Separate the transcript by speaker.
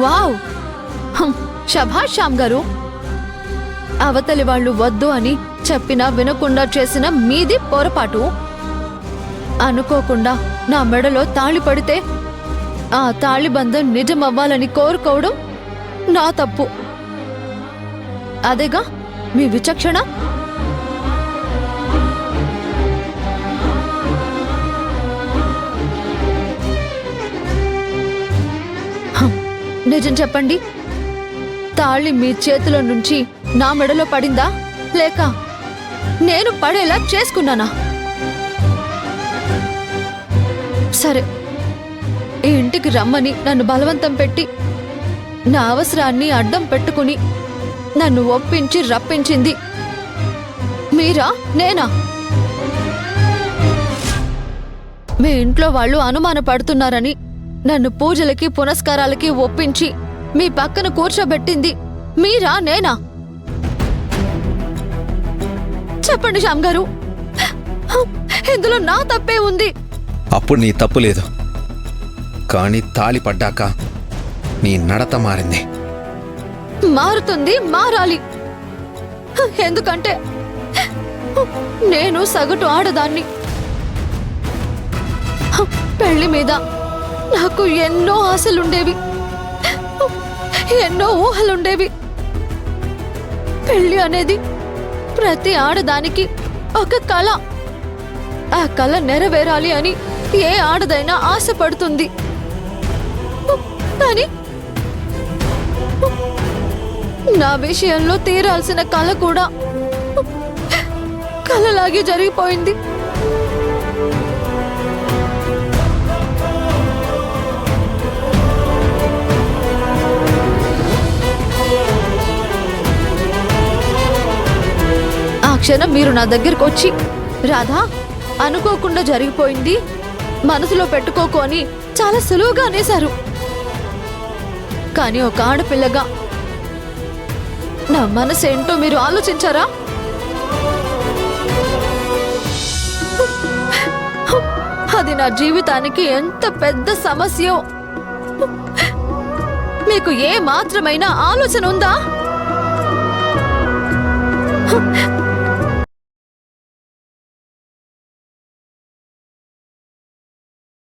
Speaker 1: Wow, శభాష్ శ్యామ్ గారు. అవతలి వాళ్ళు వద్దు అని చెప్పినా వినకుండా చేసిన మీది పొరపాటు. అనుకోకుండా నా మెడలో తాళి పడితే ఆ తాళిబంధం నిజమవ్వాలని కోరుకోవడం నా తప్పు. అదేగా మీ విచక్షణ. నిజం చెప్పండి, తాళి మీ చేతిలో నుంచి నా మెడలో పడిందా లేక నేను పడేలా చేసుకున్నానా? సరే, ఈ ఇంటికి రమ్మని నన్ను బలవంతం పెట్టి నా అవసరాన్ని అడ్డం పెట్టుకుని నన్ను ఒప్పించి రప్పించింది మీరా నేనా? మీ ఇంట్లో వాళ్ళు అనుమానపడుతున్నారని నన్ను పూజలకి పునస్కారాలకి ఒప్పించి మీ పక్కన కూర్చోబెట్టింది మీరా నేనా? చెప్పండి శ్యామ్ గారు, ఇందులో నా తప్పే ఉంది.
Speaker 2: అప్పుడు నీ తప్పు లేదు, కానీ తాళి పడ్డాక నీ నడత మారింది.
Speaker 1: మారుతుంది, మారాలి. ఎందుకంటే నేను సగటు ఆడదాన్ని. పెళ్లి మీద నాకు ఎన్నో ఆశలుండేవి, ఎన్నో ఊహలుండేవి. పెళ్లి అనేది ప్రతి ఆడదానికి ఒక కళ. ఆ కళ నెరవేరాలి అని ఏ ఆడదైనా ఆశపడుతుంది. కానీ నా విషయంలో తీరాల్సిన కళ కూడా కళలాగే జరిగిపోయింది. ఆ క్షణం మీరు నా దగ్గరకు వచ్చి, రాధా, అనుకోకుండా జరిగిపోయింది, మనసులో పెట్టుకోకు అని చాలా సులువుగా అనేశారు. కానీ ఒక ఆడపిల్లగా నా మనసేంటో మీరు ఆలోచించారా? అది నా జీవితానికి ఎంత పెద్ద సమస్యో మీకు ఏ మాత్రమైనా ఆలోచన ఉందా?